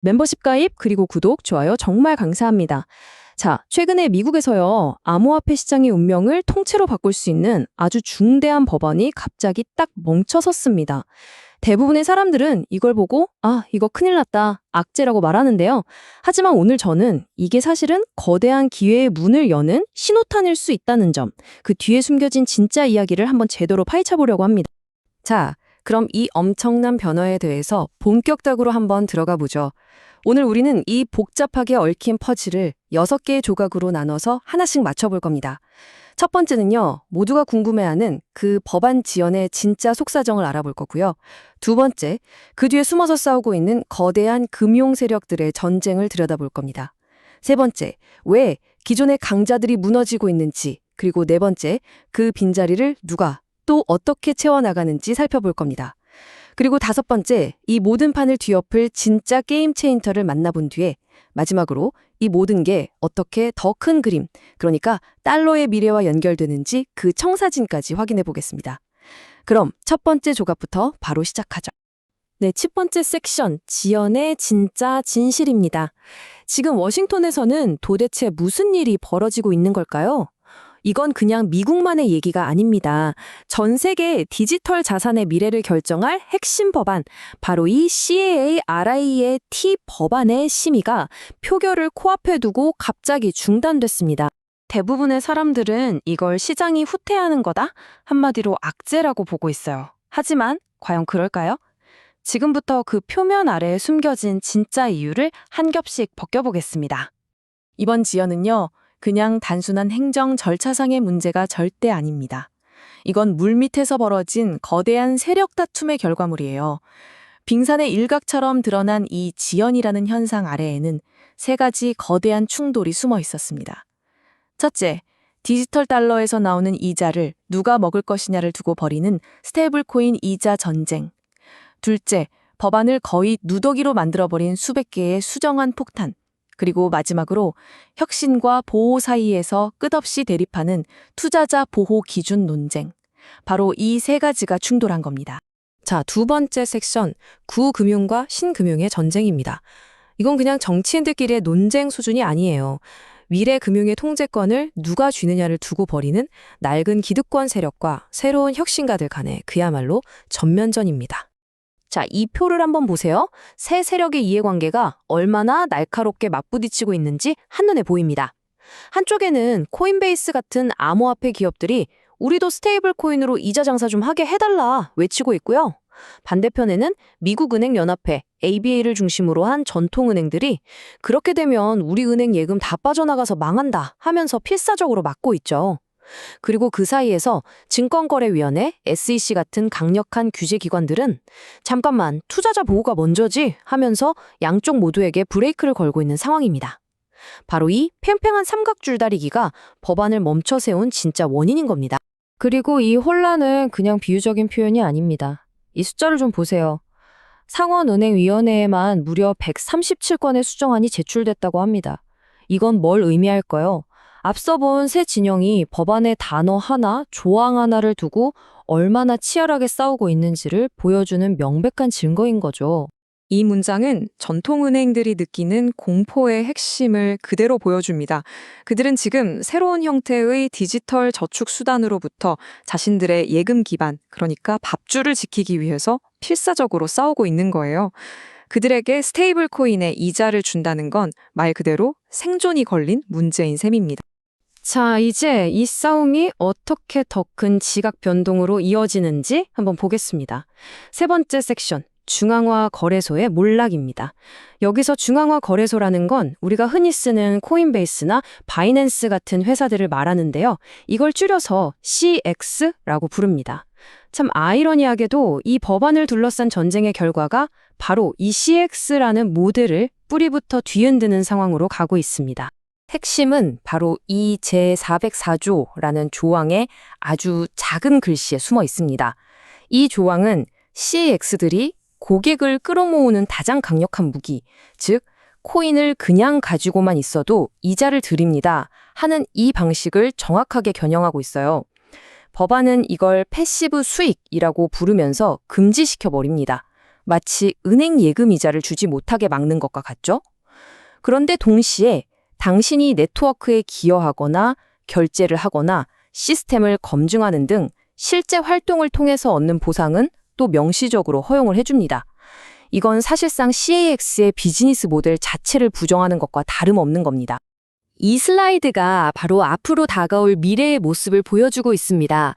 멤버십 가입 그리고 구독, 좋아요 정말 감사합니다. 자, 최근에 미국에서요. 암호화폐 시장의 운명을 통째로 바꿀 수 있는 아주 중대한 법안이 갑자기 딱 멈춰섰습니다. 대부분의 사람들은 이걸 보고 이거 큰일 났다, 악재라고 말하는데요. 하지만 오늘 저는 이게 사실은 거대한 기회의 문을 여는 신호탄일 수 있다는 점, 그 뒤에 숨겨진 진짜 이야기를 한번 제대로 파헤쳐 보려고 합니다. 자, 그럼 이 엄청난 변화에 대해서 본격적으로 한번 들어가 보죠. 오늘 우리는 이 복잡하게 얽힌 퍼즐을 6개의 조각으로 나눠서 하나씩 맞춰볼 겁니다. 첫 번째는요, 모두가 궁금해하는 그 법안 지연의 진짜 속사정을 알아볼 거고요. 두 번째, 그 뒤에 숨어서 싸우고 있는 거대한 금융 세력들의 전쟁을 들여다볼 겁니다. 세 번째, 왜 기존의 강자들이 무너지고 있는지, 그리고 네 번째, 그 빈자리를 누가 또 어떻게 채워나가는지 살펴볼 겁니다. 그리고 다섯 번째, 이 모든 판을 뒤엎을 진짜 게임 체인저를 만나본 뒤에 마지막으로 이 모든 게 어떻게 더 큰 그림, 그러니까 달러의 미래와 연결되는지 그 청사진까지 확인해 보겠습니다. 그럼 첫 번째 조각부터 바로 시작하죠. 네, 첫 번째 섹션, 지연의 진짜 진실입니다. 지금 워싱턴에서는 도대체 무슨 일이 벌어지고 있는 걸까요? 이건 그냥 미국만의 얘기가 아닙니다. 전 세계 디지털 자산의 미래를 결정할 핵심 법안, 바로 이 CAA-RIA-T 법안의 심의가 표결을 코앞에 두고 갑자기 중단됐습니다. 대부분의 사람들은 이걸 시장이 후퇴하는 거다? 한마디로 악재라고 보고 있어요. 하지만 과연 그럴까요? 지금부터 그 표면 아래에 숨겨진 진짜 이유를 한 겹씩 벗겨보겠습니다. 이번 지연은요, 그냥 단순한 행정 절차상의 문제가 절대 아닙니다. 이건 물밑에서 벌어진 거대한 세력 다툼의 결과물이에요. 빙산의 일각처럼 드러난 이 지연이라는 현상 아래에는 세 가지 거대한 충돌이 숨어 있었습니다. 첫째, 디지털 달러에서 나오는 이자를 누가 먹을 것이냐를 두고 벌이는 스테이블 코인 이자 전쟁. 둘째, 법안을 거의 누더기로 만들어버린 수백 개의 수정안 폭탄. 그리고 마지막으로 혁신과 보호 사이에서 끝없이 대립하는 투자자 보호 기준 논쟁. 바로 이 세 가지가 충돌한 겁니다. 자, 두 번째 섹션, 구금융과 신금융의 전쟁입니다. 이건 그냥 정치인들끼리의 논쟁 수준이 아니에요. 미래 금융의 통제권을 누가 쥐느냐를 두고 벌이는 낡은 기득권 세력과 새로운 혁신가들 간의 그야말로 전면전입니다. 자, 이 표를 한번 보세요. 세 세력의 이해관계가 얼마나 날카롭게 맞부딪히고 있는지 한눈에 보입니다. 한쪽에는 코인베이스 같은 암호화폐 기업들이 우리도 스테이블 코인으로 이자 장사 좀 하게 해달라 외치고 있고요. 반대편에는 미국은행연합회, ABA를 중심으로 한 전통은행들이 그렇게 되면 우리 은행 예금 다 빠져나가서 망한다 하면서 필사적으로 막고 있죠. 그리고 그 사이에서 증권거래위원회, SEC 같은 강력한 규제기관들은 잠깐만, 투자자 보호가 먼저지 하면서 양쪽 모두에게 브레이크를 걸고 있는 상황입니다. 바로 이 팽팽한 삼각줄다리기가 법안을 멈춰 세운 진짜 원인인 겁니다. 그리고 이 혼란은 그냥 비유적인 표현이 아닙니다. 이 숫자를 좀 보세요. 상원은행위원회에만 무려 137건의 수정안이 제출됐다고 합니다. 이건 뭘 의미할까요? 앞서 본 세 진영이 법안의 단어 하나, 조항 하나를 두고 얼마나 치열하게 싸우고 있는지를 보여주는 명백한 증거인 거죠. 이 문장은 전통은행들이 느끼는 공포의 핵심을 그대로 보여줍니다. 그들은 지금 새로운 형태의 디지털 저축 수단으로부터 자신들의 예금 기반, 그러니까 밥줄을 지키기 위해서 필사적으로 싸우고 있는 거예요. 그들에게 스테이블 코인의 이자를 준다는 건 말 그대로 생존이 걸린 문제인 셈입니다. 자, 이제 이 싸움이 어떻게 더 큰 지각 변동으로 이어지는지 한번 보겠습니다. 세 번째 섹션, 중앙화 거래소의 몰락입니다. 여기서 중앙화 거래소라는 건 우리가 흔히 쓰는 코인베이스나 바이낸스 같은 회사들을 말하는데요. 이걸 줄여서 CX라고 부릅니다. 참 아이러니하게도 이 법안을 둘러싼 전쟁의 결과가 바로 이 CX라는 모델을 뿌리부터 뒤흔드는 상황으로 가고 있습니다. 핵심은 바로 이 제404조라는 조항의 아주 작은 글씨에 숨어 있습니다. 이 조항은 CX들이 고객을 끌어모으는 가장 강력한 무기, 즉 코인을 그냥 가지고만 있어도 이자를 드립니다 하는 이 방식을 정확하게 겨냥하고 있어요. 법안은 이걸 패시브 수익이라고 부르면서 금지시켜버립니다. 마치 은행 예금 이자를 주지 못하게 막는 것과 같죠? 그런데 동시에 당신이 네트워크에 기여하거나 결제를 하거나 시스템을 검증하는 등 실제 활동을 통해서 얻는 보상은 또 명시적으로 허용을 해줍니다. 이건 사실상 CAX의 비즈니스 모델 자체를 부정하는 것과 다름없는 겁니다. 이 슬라이드가 바로 앞으로 다가올 미래의 모습을 보여주고 있습니다.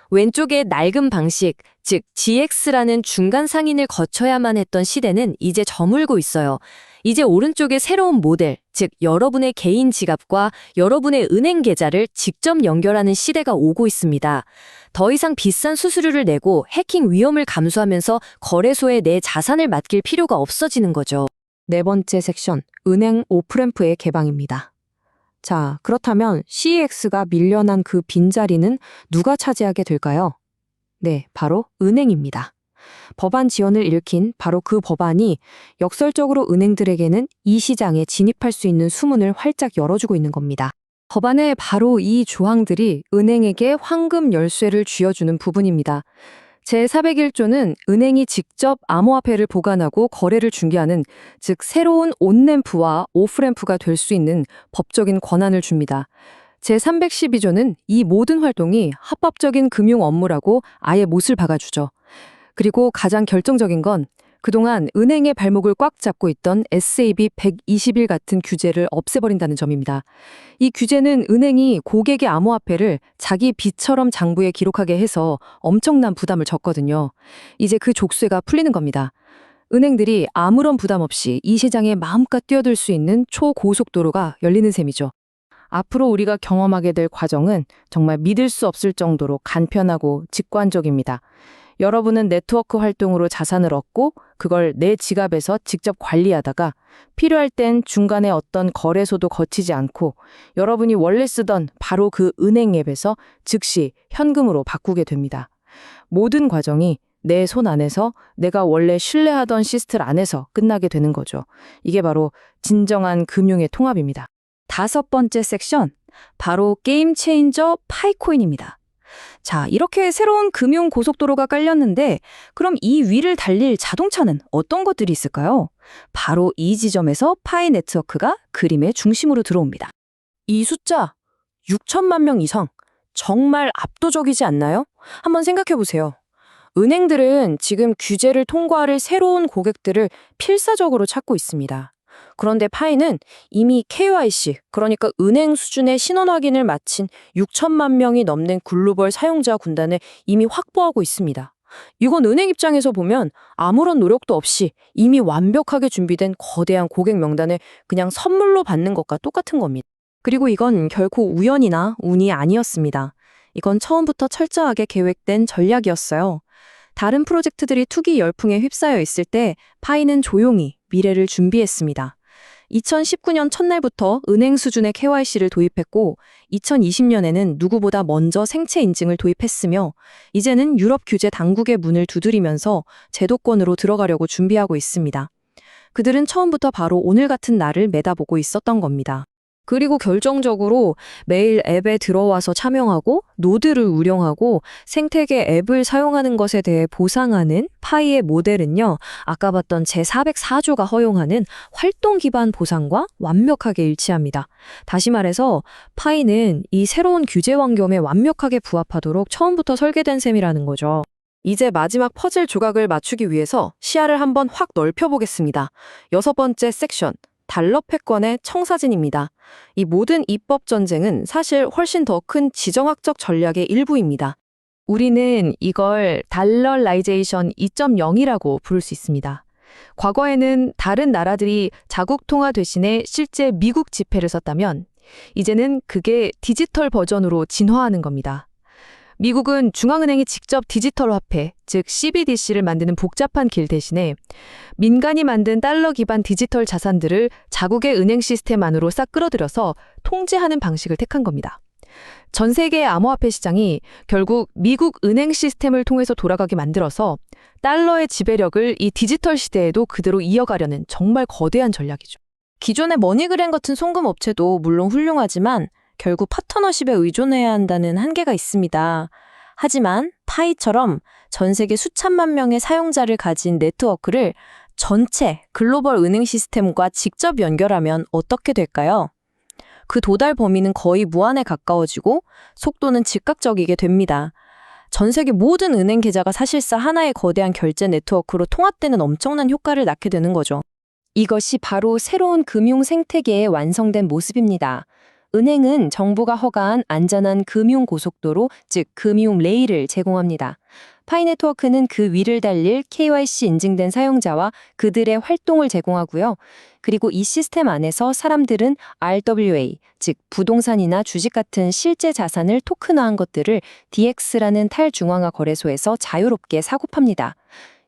왼쪽의 낡은 방식, 즉 GX라는 중간 상인을 거쳐야만 했던 시대는 이제 저물고 있어요. 이제 오른쪽의 새로운 모델, 즉 여러분의 개인 지갑과 여러분의 은행 계좌를 직접 연결하는 시대가 오고 있습니다. 더 이상 비싼 수수료를 내고 해킹 위험을 감수하면서 거래소에 내 자산을 맡길 필요가 없어지는 거죠. 네 번째 섹션, 은행 오프램프의 개방입니다. 자, 그렇다면 CEX가 밀려난 그 빈자리는 누가 차지하게 될까요? 네, 바로 은행입니다. 법안 지원을 일으킨 바로 그 법안이 역설적으로 은행들에게는 이 시장에 진입할 수 있는 수문을 활짝 열어주고 있는 겁니다. 법안의 바로 이 조항들이 은행에게 황금 열쇠를 쥐어주는 부분입니다. 제401조는 은행이 직접 암호화폐를 보관하고 거래를 중개하는, 즉 새로운 온램프와 오프램프가 될 수 있는 법적인 권한을 줍니다. 제312조는 이 모든 활동이 합법적인 금융 업무라고 아예 못을 박아주죠. 그리고 가장 결정적인 건 그동안 은행의 발목을 꽉 잡고 있던 SAB 121 같은 규제를 없애버린다는 점입니다. 이 규제는 은행이 고객의 암호화폐를 자기 빚처럼 장부에 기록하게 해서 엄청난 부담을 졌거든요. 이제 그 족쇄가 풀리는 겁니다. 은행들이 아무런 부담 없이 이 시장에 마음껏 뛰어들 수 있는 초고속도로가 열리는 셈이죠. 앞으로 우리가 경험하게 될 과정은 정말 믿을 수 없을 정도로 간편하고 직관적입니다. 여러분은 네트워크 활동으로 자산을 얻고 그걸 내 지갑에서 직접 관리하다가 필요할 땐 중간에 어떤 거래소도 거치지 않고 여러분이 원래 쓰던 바로 그 은행 앱에서 즉시 현금으로 바꾸게 됩니다. 모든 과정이 내 손 안에서 내가 원래 신뢰하던 시스템 안에서 끝나게 되는 거죠. 이게 바로 진정한 금융의 통합입니다. 다섯 번째 섹션, 바로 게임 체인저 파이코인입니다. 자, 이렇게 새로운 금융 고속도로가 깔렸는데 그럼 이 위를 달릴 자동차는 어떤 것들이 있을까요? 바로 이 지점에서 파이 네트워크가 그림의 중심으로 들어옵니다. 이 숫자 6천만 명 이상, 정말 압도적이지 않나요? 한번 생각해 보세요. 은행들은 지금 규제를 통과할 새로운 고객들을 필사적으로 찾고 있습니다. 그런데 파이는 이미 KYC, 그러니까 은행 수준의 신원 확인을 마친 6천만 명이 넘는 글로벌 사용자 군단을 이미 확보하고 있습니다. 이건 은행 입장에서 보면 아무런 노력도 없이 이미 완벽하게 준비된 거대한 고객 명단을 그냥 선물로 받는 것과 똑같은 겁니다. 그리고 이건 결코 우연이나 운이 아니었습니다. 이건 처음부터 철저하게 계획된 전략이었어요. 다른 프로젝트들이 투기 열풍에 휩싸여 있을 때 파이는 조용히 미래를 준비했습니다. 2019년 첫날부터 은행 수준의 KYC를 도입했고 2020년에는 누구보다 먼저 생체 인증을 도입했으며 이제는 유럽 규제 당국의 문을 두드리면서 제도권으로 들어가려고 준비하고 있습니다. 그들은 처음부터 바로 오늘 같은 날을 내다보고 있었던 겁니다. 그리고 결정적으로 매일 앱에 들어와서 참여하고 노드를 운영하고 생태계 앱을 사용하는 것에 대해 보상하는 파이의 모델은요, 아까 봤던 제404조가 허용하는 활동 기반 보상과 완벽하게 일치합니다. 다시 말해서 파이는 이 새로운 규제 환경에 완벽하게 부합하도록 처음부터 설계된 셈이라는 거죠. 이제 마지막 퍼즐 조각을 맞추기 위해서 시야를 한번 확 넓혀보겠습니다. 여섯 번째 섹션. 달러 패권의 청사진입니다. 이 모든 입법 전쟁은 사실 훨씬 더 큰 지정학적 전략의 일부입니다. 우리는 이걸 달러라이제이션 2.0이라고 부를 수 있습니다. 과거에는 다른 나라들이 자국 통화 대신에 실제 미국 지폐를 썼다면 이제는 그게 디지털 버전으로 진화하는 겁니다. 미국은 중앙은행이 직접 디지털 화폐, 즉 CBDC를 만드는 복잡한 길 대신에 민간이 만든 달러 기반 디지털 자산들을 자국의 은행 시스템 안으로 싹 끌어들여서 통제하는 방식을 택한 겁니다. 전 세계의 암호화폐 시장이 결국 미국 은행 시스템을 통해서 돌아가게 만들어서 달러의 지배력을 이 디지털 시대에도 그대로 이어가려는 정말 거대한 전략이죠. 기존의 머니그램 같은 송금 업체도 물론 훌륭하지만 결국 파트너십에 의존해야 한다는 한계가 있습니다. 하지만 파이처럼 전 세계 수천만 명의 사용자를 가진 네트워크를 전체 글로벌 은행 시스템과 직접 연결하면 어떻게 될까요? 그 도달 범위는 거의 무한에 가까워지고 속도는 즉각적이게 됩니다. 전 세계 모든 은행 계좌가 사실상 하나의 거대한 결제 네트워크로 통합되는 엄청난 효과를 낳게 되는 거죠. 이것이 바로 새로운 금융 생태계의 완성된 모습입니다. 은행은 정부가 허가한 안전한 금융 고속도로, 즉 금융 레일을 제공합니다. 파이 네트워크는 그 위를 달릴 KYC 인증된 사용자와 그들의 활동을 제공하고요. 그리고 이 시스템 안에서 사람들은 RWA, 즉 부동산이나 주식 같은 실제 자산을 토큰화한 것들을 DX라는 탈중앙화 거래소에서 자유롭게 사고 팝니다.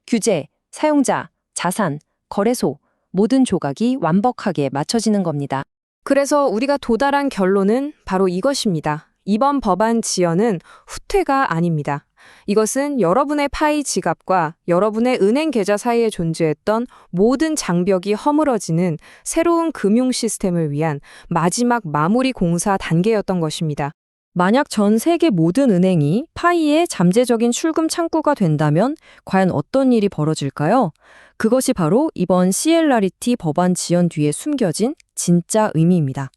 규제, 사용자, 자산, 거래소, 모든 조각이 완벽하게 맞춰지는 겁니다. 그래서 우리가 도달한 결론은 바로 이것입니다. 이번 법안 지연은 후퇴가 아닙니다. 이것은 여러분의 파이 지갑과 여러분의 은행 계좌 사이에 존재했던 모든 장벽이 허물어지는 새로운 금융 시스템을 위한 마지막 마무리 공사 단계였던 것입니다. 만약 전 세계 모든 은행이 파이의 잠재적인 출금 창구가 된다면 과연 어떤 일이 벌어질까요? 그것이 바로 이번 CLRT 법안 지연 뒤에 숨겨진 진짜 의미입니다.